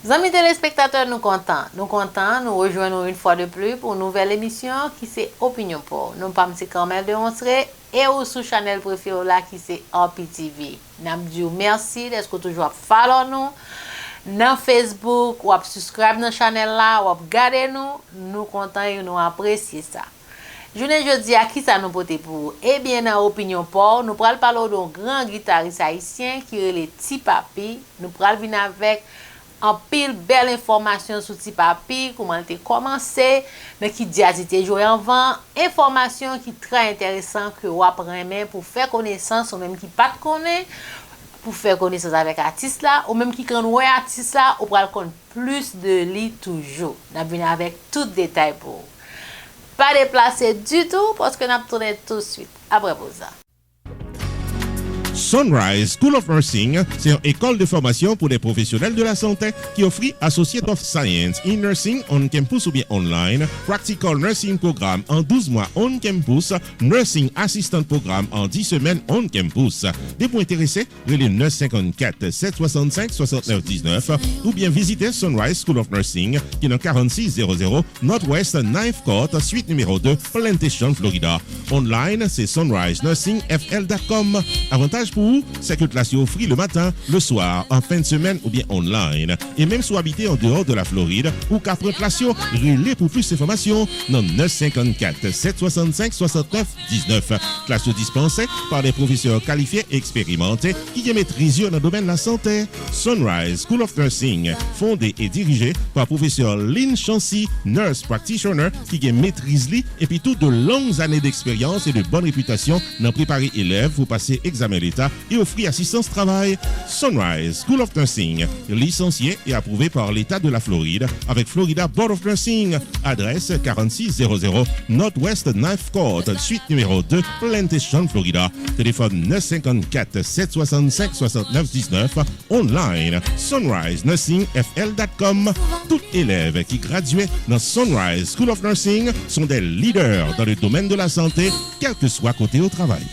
Amis téléspectateurs, nous contents. Nous rejoignons une fois de plus pour une nouvelle émission qui c'est Opinion pour. Nous sommes M. Carmel de Onsré et au sous channel préféré là qui c'est RPTV. Nous disons merci d'être toujours follow nous dans Facebook ou subscribe dans channel là ou regarder nous contents et nous apprécier ça. Journée jeudi à qui ça nous porte pour eh bien dans Opinion pour nous pral parler d'un grand guitariste haïtien qui est le Ti Papi. Nous pral venir avec en pile belle information sur Ti Papi, comment il a commencé, mais qui dit a été joué en vent, information qui très intéressant que vous apprenez pour faire connaissance ou même qui pas connaît pour faire connaissance avec artiste là ou même qui quand ouais artiste là ou pral connaître plus de lui toujours. N'a venir avec tout détail pour. Pas déplacer du tout parce que n'a tourner tout de suite après pour ça. Sunrise School of Nursing, c'est une école de formation pour les professionnels de la santé qui offre Associate of Science in Nursing on campus ou bien online, Practical Nursing Programme en 12 mois on campus, Nursing Assistant Programme en 10 semaines on campus. Des points intéressés, relais 954 765 69 19 ou bien visitez Sunrise School of Nursing qui est dans 4600 Northwest 9th Court, suite numéro 2, Plantation, Florida. Online, c'est sunrisenursingfl.com. Avantage pour vous, c'est que classe est offre le matin, le soir, en fin de semaine ou bien online. Et même si vous habitez en dehors de la Floride ou qu'après classe, relais pour plus d'informations dans 954 765 69 19. Classe dispensée par des professeurs qualifiés et expérimentés qui maîtrisent dans le domaine de la santé. Sunrise School of Nursing, fondé et dirigé par professeur Lynn Chancy, nurse practitioner qui maîtrise et puis toutes de longues années d'expérience et de bonne réputation dans préparer élèves pour passer examen d'État et offrir assistance travail. Sunrise School of Nursing, licencié et approuvé par l'État de la Floride avec Florida Board of Nursing. Adresse 4600 Northwest 9th Court, suite numéro 2, Plantation, Florida. Téléphone 954 765 69 19. Online, sunrisenursingfl.com. Tout élève qui graduait dans Sunrise School of Nursing sont des leaders dans le domaine de la santé, quel que soit côté au travail.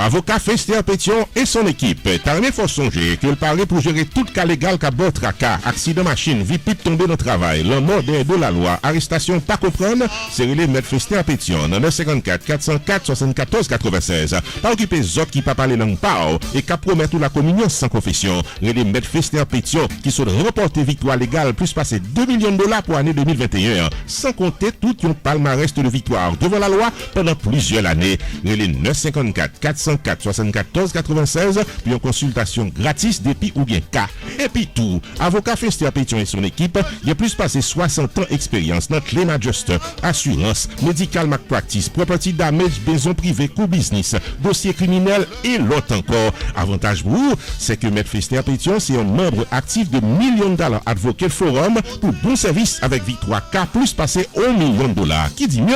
Avocat Fester Pétion et son équipe. Tarné faut songer que le parler pour gérer tout cas légal qu'a bon tracas, accident machine, vie pipe tombé dans le travail, le mort de la loi, arrestation pas comprendre, c'est relé Maître Fester Pétion, 954 404 74 96. Pas occuper autres qui pas parler langue pao et qu'a promettre la communion sans confession. Relé Maître Fester Pétion qui sont remporté victoire légale plus passé 2 millions de dollars pour l'année 2021, sans compter tout un palmarès de victoire devant la loi pendant plusieurs années. Relé 954 404 74 96 puis en consultation gratis depuis ou bien cas. Et puis tout, avocat Fester Pétion et son équipe, il a plus passé 60 ans d'expérience dans claim adjuster, assurance, medical malpractice, property damage, maison privée, co-business, dossier criminel et l'autre encore. Avantage pour vous, c'est que Maître Fester Pétion, c'est un membre actif de millions de dollars Advocate Forum pour bon service avec victoire K plus passé 1 million de dollars. Qui dit mieux?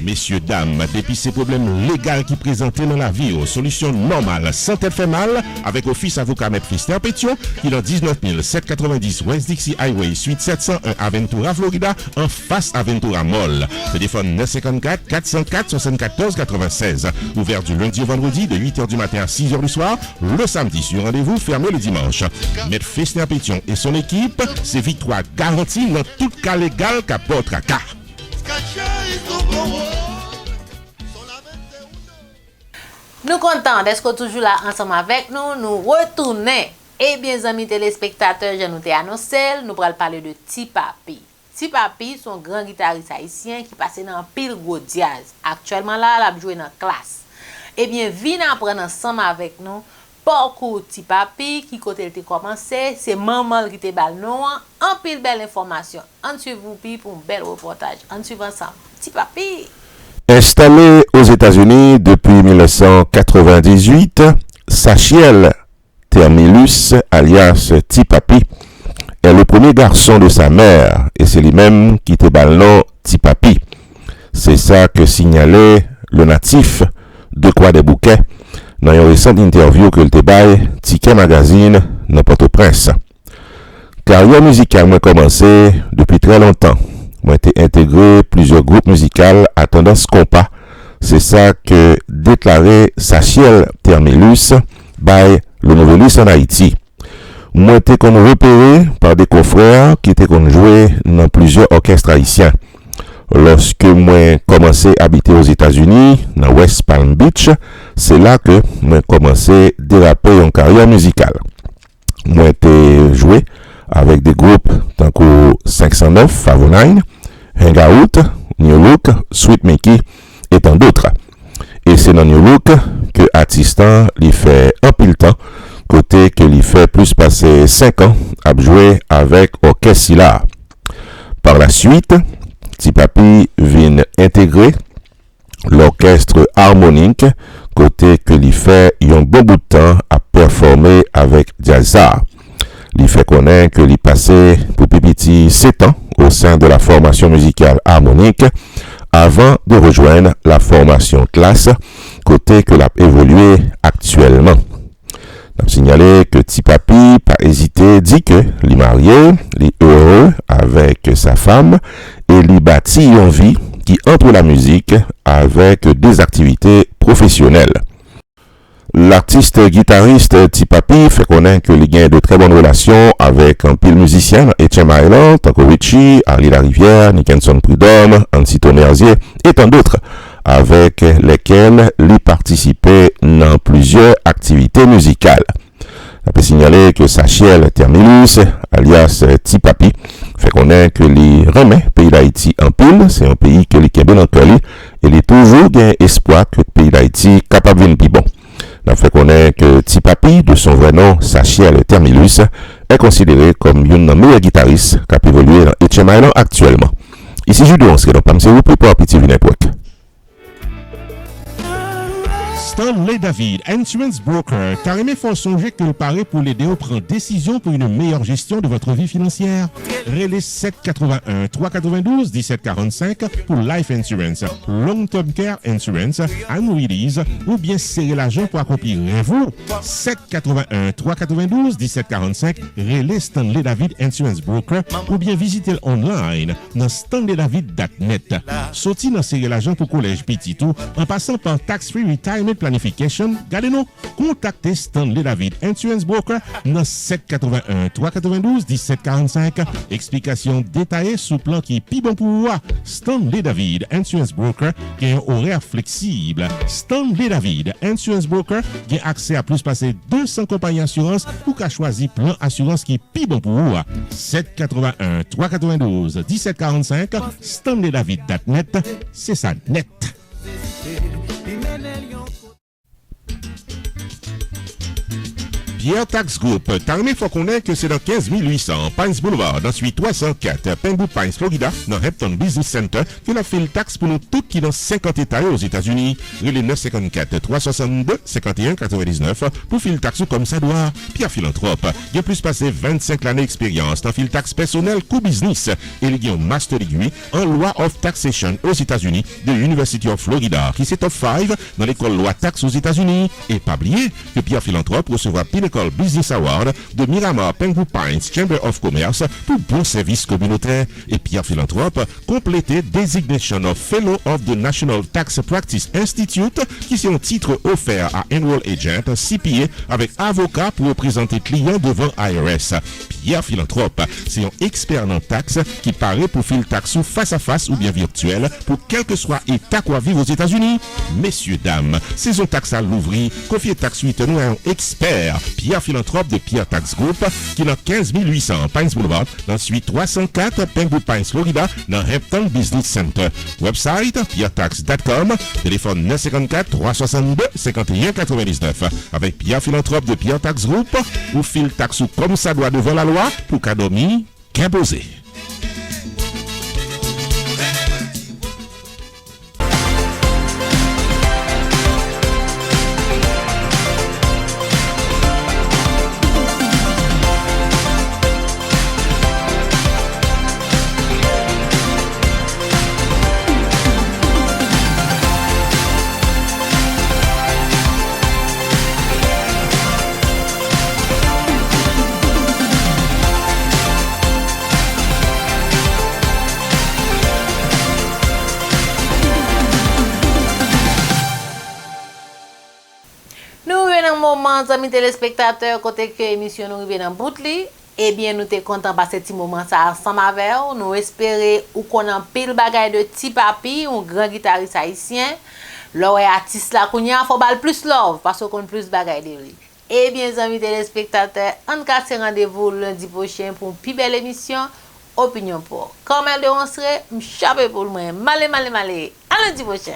Messieurs, dames, depuis ces problèmes légaux qui présentaient dans la vie, solution normale, sans tête fait mal, avec Office Avocat Maître Fester Pétion, qui est dans 19 790 West Dixie Highway, suite 701 Aventura, Florida, en face Aventura Mall. Téléphone 954 404 74 96. Ouvert du lundi au vendredi de 8h du matin à 6h du soir, le samedi sur rendez-vous, fermé le dimanche. Maître Fester Pétion et son équipe, c'est victoire garantie dans tout cas légal qu'à votre cas. Nous contents d'être toujours là ensemble avec nous. Nous retournons. Eh bien, amis téléspectateurs, je nous ai annoncé, nous allons parler de Ti Papi. Ti Papi, son grand guitariste haïtien qui passe dans pile gros jazz. Actuellement là, il a joué dans classe. Eh bien, venez apprendre ensemble avec nous parcours Ti Papi, qui côté il a commencé, c'est maman qui te balle nous en pile belle information. En suivant pour un bel reportage. En suivant ensemble. Ti Papi. Installé aux États-Unis depuis 1998, Sachiel Termilus, alias Ti Papi, est le premier garçon de sa mère et c'est lui-même qui te ballon Ti Papi. C'est ça que signalait le natif de Croix des Bouquets dans une récente interview que le débaille Ticket Magazine dans Port-au-Prince. Carrière musicale m'a commencé depuis très longtemps. moi été intégré plusieurs groupes musicaux à tendance compas. C'est ça que déclarait Sachiel Termelus by le Noveliste en Haïti. Moi été qu'on repéré par des confrères qui étaient qu'on joué dans plusieurs orchestres haïtiens. Lorsque moi commencé à habiter aux États-Unis, dans West Palm Beach, c'est là que moi commencé à déraper en carrière musicale. Moi été joué avec des groupes tant que 509, Favonine, Hangout, New Look, Sweet Mickey et tant d'autres. Et c'est dans New Look que artistan lui fait un pile temps, côté que lui fait plus passer 5 ans à jouer avec Orchestre Sylar. Par la suite, Ti Papi vient intégrer l'orchestre harmonique, côté que lui fait un bon bout de temps à performer avec Jazza. Il fait connaître que lui passé pour Pipiti 7 ans au sein de la formation musicale harmonique avant de rejoindre la formation classe, côté que l'a évolué actuellement. On a signalé que Ti Papi pas hésité dit que il marié, il est heureux avec sa femme et il bâtit une vie qui entre la musique avec des activités professionnelles. L'artiste guitariste Ti Papi fait connaître qu'il gagne de très bonnes relations avec un pile musicien, Etienne Island, Tanko Richie, Harry Larivière, Nickenson Prudhomme, Ansi Tonerzier et tant d'autres, avec lesquels il participait dans plusieurs activités musicales. On peut signaler que Sachiel Termelus, alias Ti Papi, fait connaître que il remet pays d'Haïti en pile, c'est un pays que il est bien encore et il est toujours gain espoir que le pays d'Haïti capable de venir plus bon. On a fait connaître que Ti Papi, de son vrai nom Sachiel Termelus, est considéré comme une des meilleures guitaristes qui a évolué dans Etienne Island actuellement. Ici Judo, on se retrouve dans le plus pour PTV Network. Stanley David, Insurance Broker, carrément faut songer que le pari pour l'aider à prendre décision pour une meilleure gestion de votre vie financière. Relais 781 392 1745 pour Life Insurance, Long Term Care Insurance, Annuities ou bien serrer l'argent pour accomplir vous. 781 392 1745, Relais Stanley David Insurance Broker ou bien visitez online dans stanleydavid.net. Sorti dans serrer l'argent pour collège petit tout en passant par Tax Free Retirement Planification, gardez-nous, contactez Stanley David Insurance Broker dans 781 392 1745. Explication détaillée sous plan qui est plus bon pour vous. Stanley David Insurance Broker qui a un horaire flexible. Stanley David Insurance Broker qui a accès à plus passer 200 compagnies d'assurance pour qu'à choisir plan assurance qui est plus bon pour vous. 781 392 1745. StanleyDavid.net, c'est ça net. Pierre Tax Group, Tarmé faut connaître que c'est dans 15800 Pines Boulevard, dans suite 304 Penwood Pines, Florida, dans Hampton Business Center, que la fait le taxe pour nous toutes qui dans 50 États aux États-Unis. Relais 954 362 51 99 pour filer taxe comme ça doit. Pierre Philanthrope, il a plus passé 25 années d'expérience dans fil taxe personnel co business et il a un master degree en loi of taxation aux États-Unis de l'University of Florida, qui c'est top 5 dans l'école loi taxe aux États-Unis. Et pas oublier que Pierre Philanthrope recevra Pinnacle Business Award de Miramar Penwood Pines Chamber of Commerce pour bon service communautaire. Et Pierre Philanthrope complété Designation of Fellow of the National Tax Practice Institute, qui c'est un titre offert à Enroll Agent CPA avec avocat pour représenter clients devant IRS. Pierre Philanthrope, c'est un expert en taxe qui paraît pour filer taxe face à face ou bien virtuel pour quel que soit état quoi vivre aux États-Unis. Messieurs, dames, saison taxe à l'ouvrir, confiez taxe 8 nous à un expert. Pierre Philanthrope de Pierre Tax Group, qui est dans 15800 Pines Boulevard, dans suite 304 Penwood Pines, Florida, dans Hampton Business Center. Website pierretax.com, téléphone 954 362 51 99. Avec Pierre Philanthrope de Pierre Tax Group, ou file taxe comme ça doit devant la loi, pour qu'adomi, qu'imposer. un moment, amis téléspectateurs, côté que l'émission nous arrive dans bout li, eh bien, nous sommes contents de passer ce moment ça ensemble avec vous. Nous espérons qu'on a pile bagaille de petit papi, un grand guitariste haïtien. L'or artiste là, qu'on y a, faut bal plus love, parce qu'on a plus bagaille de lui. Eh bien, amis téléspectateurs, on casse rendez-vous lundi prochain pour une plus belle émission, Opinion pour. Comme elle de on serait, m'chape pour moi. Malé. À lundi prochain.